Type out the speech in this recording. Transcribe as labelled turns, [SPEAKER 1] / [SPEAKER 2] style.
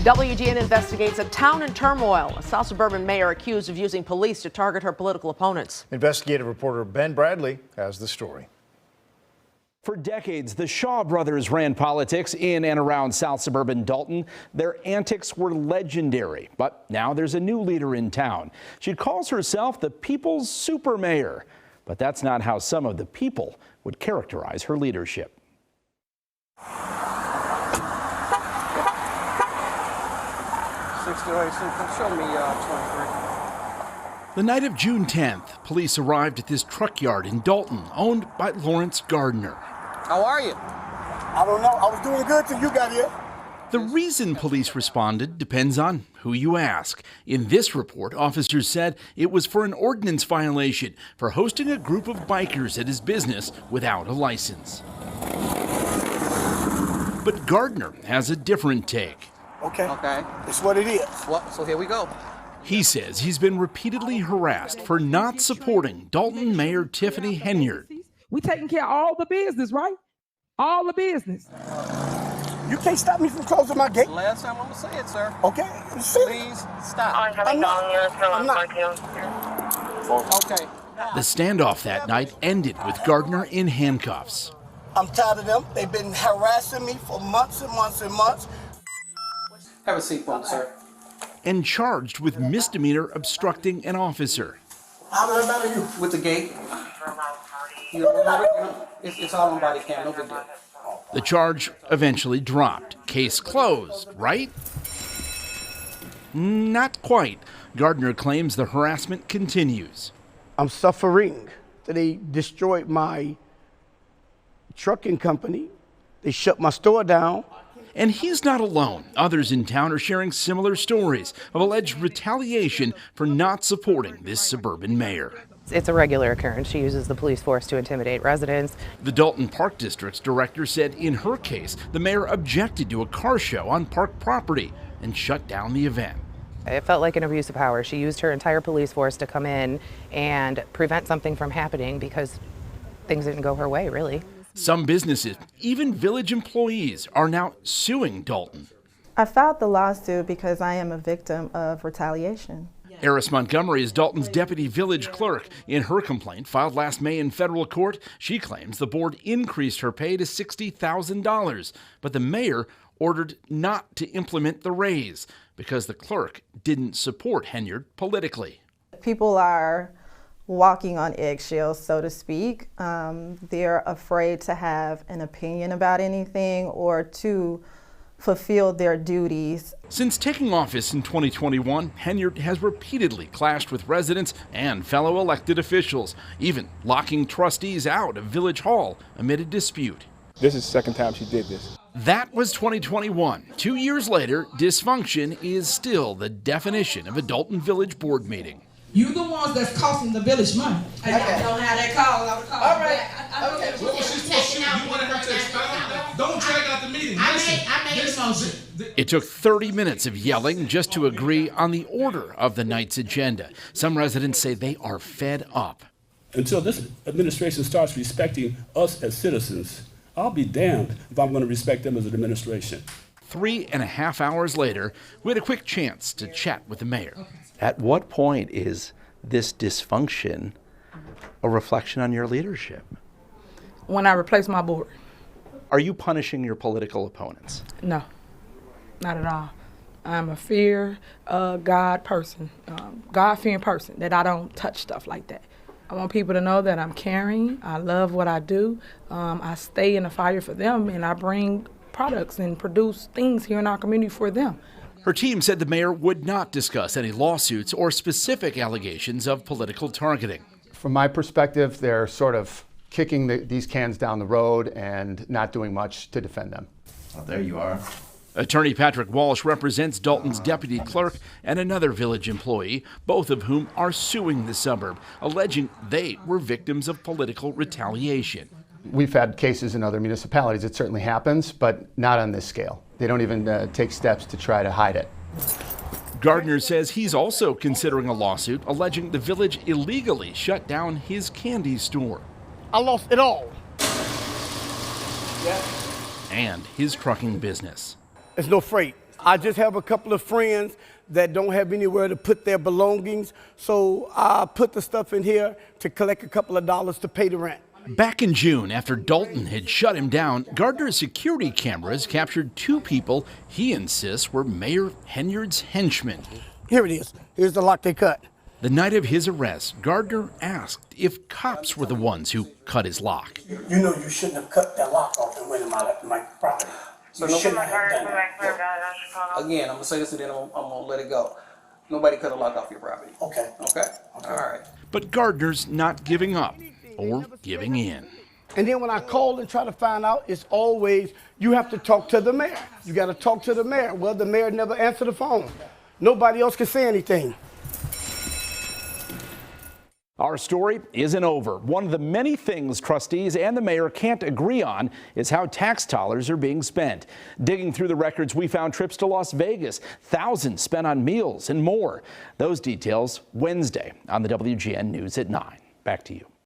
[SPEAKER 1] WGN investigates a town in turmoil. A South Suburban mayor accused of using police to target her political opponents.
[SPEAKER 2] Investigative reporter Ben Bradley has the story.
[SPEAKER 3] For decades, the Shaw brothers ran politics in and around South Suburban Dolton. Their antics were legendary, but now there's a new leader in town. She calls herself the people's super mayor, but that's not how some of the people would characterize her leadership.
[SPEAKER 4] Show me 23.
[SPEAKER 3] The night of June 10th, police arrived at this truck yard in Dolton, owned by Lawrence Gardner.
[SPEAKER 4] How are you?
[SPEAKER 5] I don't know. I was doing good till you got here.
[SPEAKER 3] The reason police responded depends on who you ask. In this report, officers said it was for an ordinance violation for hosting a group of bikers at his business without a license. But Gardner has a different take.
[SPEAKER 5] Okay. It's what it is.
[SPEAKER 4] Well, so here we go.
[SPEAKER 3] He says he's been repeatedly harassed for not supporting Dolton Mayor Tiffany Henyard.
[SPEAKER 6] We taking care of all the business, right? All the business.
[SPEAKER 5] You can't stop me from closing my gate.
[SPEAKER 4] Last time I'm gonna say it, sir.
[SPEAKER 5] Okay.
[SPEAKER 4] Please stop.
[SPEAKER 5] I'm not.
[SPEAKER 4] Okay.
[SPEAKER 3] The standoff that night ended with Gardner in handcuffs.
[SPEAKER 5] I'm tired of them. They've been harassing me for months and months and months.
[SPEAKER 4] Have a seat, folks, sir.
[SPEAKER 3] And charged with misdemeanor obstructing an officer.
[SPEAKER 5] How does that matter to you?
[SPEAKER 4] With the gate. It's all on body cam, no big deal.
[SPEAKER 3] The charge eventually dropped. Case closed, right? Not quite. Gardner claims the harassment continues.
[SPEAKER 5] I'm suffering. They destroyed my trucking company. They shut my store down.
[SPEAKER 3] And he's not alone. Others in town are sharing similar stories of alleged retaliation for not supporting this suburban mayor.
[SPEAKER 7] It's a regular occurrence. She uses the police force to intimidate residents.
[SPEAKER 3] The Dolton Park District's director said in her case, the mayor objected to a car show on park property and shut down the event.
[SPEAKER 7] It felt like an abuse of power. She used her entire police force to come in and prevent something from happening because things didn't go her way, really.
[SPEAKER 3] Some businesses, even village employees, are now suing Dolton.
[SPEAKER 8] I filed the lawsuit because I am a victim of retaliation.
[SPEAKER 3] Eris Montgomery is Dolton's deputy village clerk. In her complaint, filed last May in federal court, she claims the board increased her pay to $60,000, but the mayor ordered not to implement the raise because the clerk didn't support Henyard politically.
[SPEAKER 8] People are walking on eggshells, so to speak. They're afraid to have an opinion about anything or to fulfill their duties.
[SPEAKER 3] Since taking office in 2021, Henyard has repeatedly clashed with residents and fellow elected officials, even locking trustees out of Village Hall amid a dispute.
[SPEAKER 9] This is the second time she did this.
[SPEAKER 3] That was 2021. 2 years later, dysfunction is still the definition of a Dolton Village Board meeting.
[SPEAKER 6] You the ones that's costing the village money. I don't have that call. All right. Okay.
[SPEAKER 10] What was she supposed to do? You wanted her to expound that? Don't drag out the meeting. I made a motion.
[SPEAKER 3] It took 30 minutes of yelling just to agree on the order of the night's agenda. Some residents say they are fed up.
[SPEAKER 11] Until this administration starts respecting us as citizens, I'll be damned if I'm going to respect them as an administration.
[SPEAKER 3] 3.5 hours later, we had a quick chance to chat with the mayor.
[SPEAKER 12] At what point is this dysfunction a reflection on your leadership?
[SPEAKER 6] When I replace my board.
[SPEAKER 12] Are you punishing your political opponents?
[SPEAKER 6] No, not at all. I'm a God person, God-fearing person, that I don't touch stuff like that. I want people to know that I'm caring, I love what I do, I stay in the fire for them, and I bring products and produce things here in our community for them.
[SPEAKER 3] Her team said the mayor would not discuss any lawsuits or specific allegations of political targeting.
[SPEAKER 13] From my perspective, they're sort of kicking these cans down the road and not doing much to defend them.
[SPEAKER 12] Oh, there you are.
[SPEAKER 3] Attorney Patrick Walsh represents Dolton's deputy clerk and another village employee, both of whom are suing the suburb, alleging they were victims of political retaliation.
[SPEAKER 13] We've had cases in other municipalities. It certainly happens, but not on this scale. They don't even take steps to try to hide it.
[SPEAKER 3] Gardner says he's also considering a lawsuit alleging the village illegally shut down his candy store.
[SPEAKER 5] I lost it all.
[SPEAKER 3] And his trucking business.
[SPEAKER 5] There's no freight. I just have a couple of friends that don't have anywhere to put their belongings, so I put the stuff in here to collect a couple of dollars to pay the rent.
[SPEAKER 3] Back in June, after Dolton had shut him down, Gardner's security cameras captured two people he insists were Mayor Henyard's henchmen.
[SPEAKER 5] Here it is. Here's the lock they cut.
[SPEAKER 3] The night of his arrest, Gardner asked if cops were the ones who cut his lock.
[SPEAKER 5] You know you shouldn't have cut that lock off and went in my property.
[SPEAKER 4] So
[SPEAKER 5] You shouldn't have done that.
[SPEAKER 4] Again, I'm gonna say this and then I'm gonna let it go. Nobody cut a lock off your property.
[SPEAKER 5] Okay.
[SPEAKER 4] Okay? All right.
[SPEAKER 3] But Gardner's not giving up or giving in.
[SPEAKER 5] And then when I call and try to find out, it's always, you have to talk to the mayor. You got to talk to the mayor. Well, the mayor never answered the phone. Nobody else can say anything.
[SPEAKER 3] Our story isn't over. One of the many things trustees and the mayor can't agree on is how tax dollars are being spent. Digging through the records, we found trips to Las Vegas, thousands spent on meals and more. Those details Wednesday on the WGN News at 9. Back to you.